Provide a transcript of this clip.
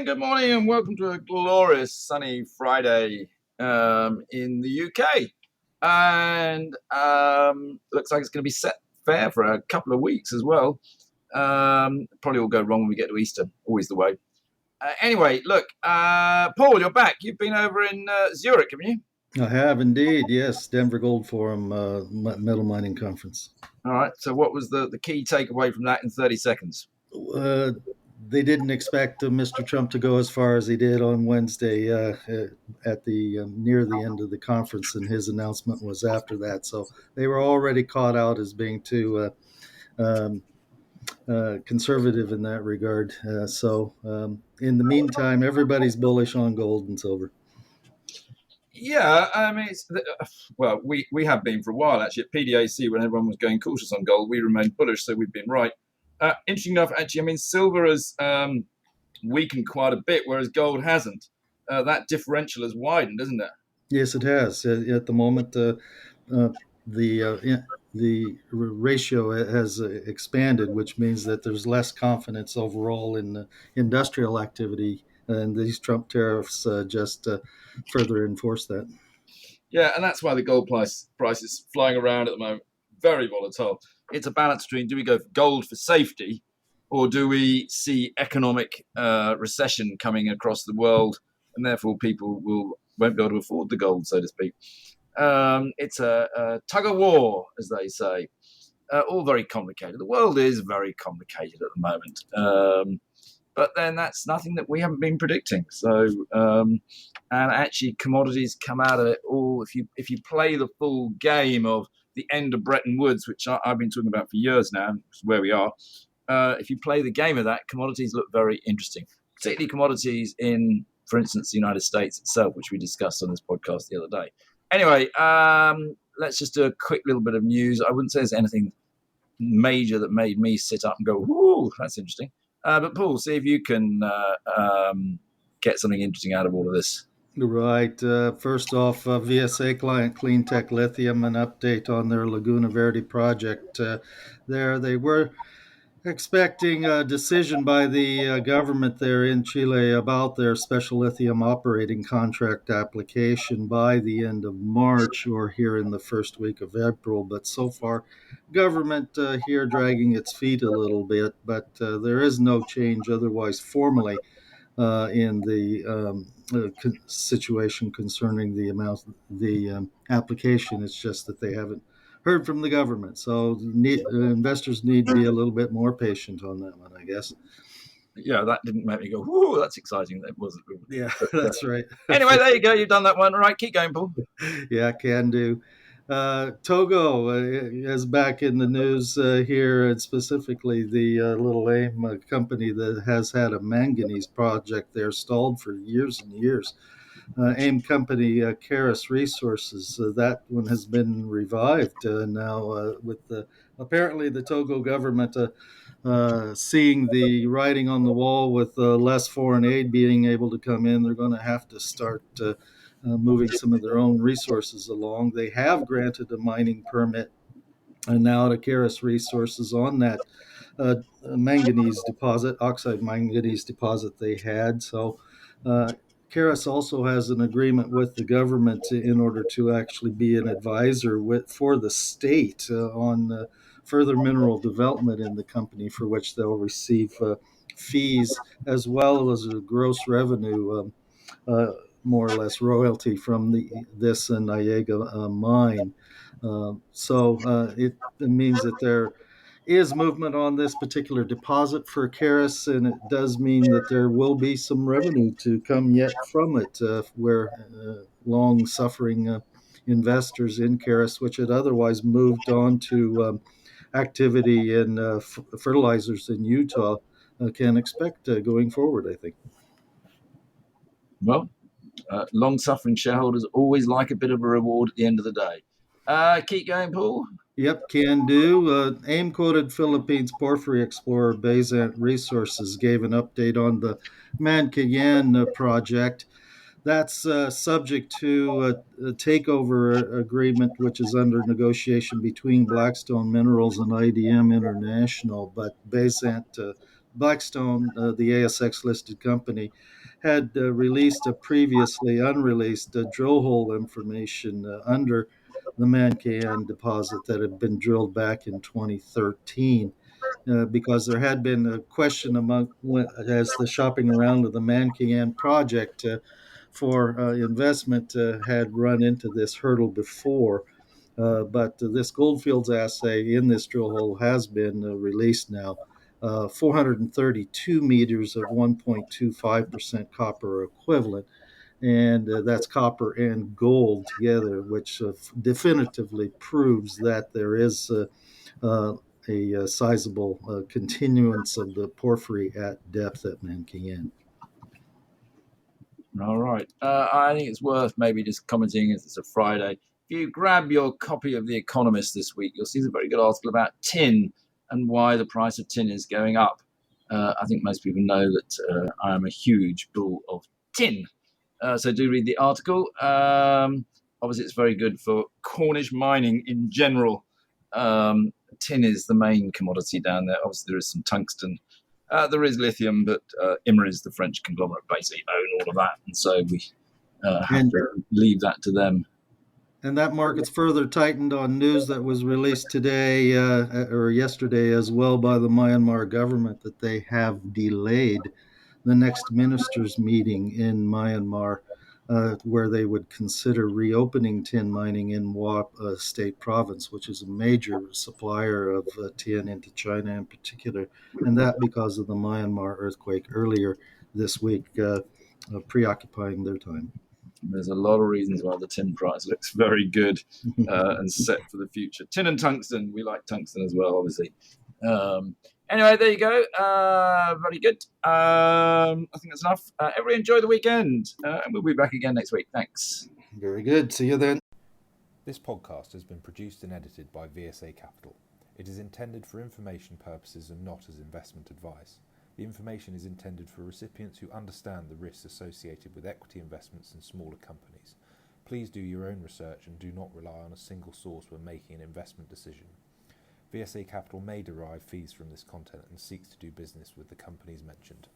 good morning, and welcome to a glorious sunny Friday in the UK. And looks like it's going to be set fair for a couple of weeks as well. Probably will go wrong when we get to Easter, always the way. Anyway, look, Paul, you're back. You've been over in Zurich, haven't you? I have indeed, yes. Denver Gold Forum Metal Mining Conference. All right, so what was the key takeaway from that in 30 seconds? They didn't expect Mr. Trump to go as far as he did on Wednesday at the near the end of the conference, and his announcement was after that. So they were already caught out as being too conservative in that regard. In the meantime, everybody's bullish on gold and silver. Yeah, I mean, we have been for a while actually. At PDAC, when everyone was going cautious on gold, we remained bullish, so we've been right. Interesting enough, actually, I mean, silver has weakened quite a bit, whereas gold hasn't. That differential has widened, isn't it? Yes, it has. At the moment, the ratio has expanded, which means that there's less confidence overall in industrial activity, and these Trump tariffs just further enforce that. Yeah, and that's why the gold price is flying around at the moment, very volatile. It's a balance between, do we go for gold for safety, or do we see economic recession coming across the world, and therefore people won't be able to afford the gold, so to speak. It's a tug of war, as they say. All very complicated. The world is very complicated at the moment. But then that's nothing that we haven't been predicting. So, and actually, commodities come out of it all. If you play the full game of the end of Bretton Woods, which I've been talking about for years now, which is where we are. If you play the game of that, commodities look very interesting, particularly commodities in, for instance, the United States itself, which we discussed on this podcast the other day. Anyway, let's just do a quick little bit of news. I wouldn't say there's anything major that made me sit up and go, "Ooh, that's interesting." But Paul, see if you can get something interesting out of all of this. Right. First off, VSA client Cleantech Lithium, an update on their Laguna Verde project. There, they were expecting a decision by the government there in Chile about their special lithium operating contract application by the end of March or here in the first week of April. But so far, government here dragging its feet a little bit, but there is no change otherwise formally in the situation concerning the amount, the application. It's just that they haven't heard from the government. So investors need to be a little bit more patient on that one, I guess. Yeah, that didn't make me go, "Whoa, that's exciting." That wasn't. Yeah, that's right. Anyway, there you go. You've done that one. All right, keep going, Paul. Yeah, can do. Togo is back in the news here, and specifically the little AIM company that has had a manganese project there stalled for years and years. AIM company Keras REsources, that one has been revived now with apparently the Togo government seeing the writing on the wall with less foreign aid being able to come in. They're going to have to start moving some of their own resources along. They have granted a mining permit and now to Keras REsources on that manganese deposit, oxide manganese deposit they had. So Keras also has an agreement with the government in order to actually be an advisor for the state on further mineral development in the company, for which they'll receive fees as well as a gross revenue, more or less royalty from this Nyaga mine. It means that there is movement on this particular deposit for Keras, and it does mean that there will be some revenue to come yet from it, where long-suffering investors in Keras, which had otherwise moved on to activity in fertilizers in Utah, can expect going forward, I think. Well, long-suffering shareholders always like a bit of a reward at the end of the day. Keep going, Paul. Yep, can do. AIM quoted Philippines porphyry explorer Bezant Resources gave an update on the Mankayan project. That's subject to a takeover agreement, which is under negotiation between Blackstone Minerals and IDM International. But Bezant Blackstone, the ASX listed company, had released a previously unreleased drill hole information under the Mankayan deposit that had been drilled back in 2013. Because there had been a question as the shopping around of the Mankayan project for investment had run into this hurdle before. But this Goldfields assay in this drill hole has been released now. 432 meters of 1.25% copper equivalent, and that's copper and gold together, which definitively proves that there is uh, a sizable continuance of the porphyry at depth at Mankayan. All right. I think it's worth maybe just commenting as it's a Friday. If you grab your copy of The Economist this week, you'll see a very good article about tin and why the price of tin is going up. I think most people know that I am a huge bull of tin. So do read the article. Obviously, it's very good for Cornish mining in general. Tin is the main commodity down there. Obviously, there is some tungsten. There is lithium, but Imerys, the French conglomerate, basically own all of that. And so we have to leave that to them. And that market's further tightened on news that was released today or yesterday as well by the Myanmar government that they have delayed the next ministers' meeting in Myanmar, where they would consider reopening tin mining in Wa State Province, which is a major supplier of tin into China in particular, and that because of the Myanmar earthquake earlier this week, preoccupying their time. There's a lot of reasons why the tin price looks very good and set for the future. Tin and tungsten, we like tungsten as well, obviously. Anyway, there you go. Very good. I think that's enough. Everybody enjoy the weekend, and we'll be back again next week. Thanks. Very good. See you then. This podcast has been produced and edited by VSA Capital. It is intended for information purposes and not as investment advice. The information is intended for recipients who understand the risks associated with equity investments in smaller companies. Please do your own research and do not rely on a single source when making an investment decision. VSA Capital may derive fees from this content and seeks to do business with the companies mentioned.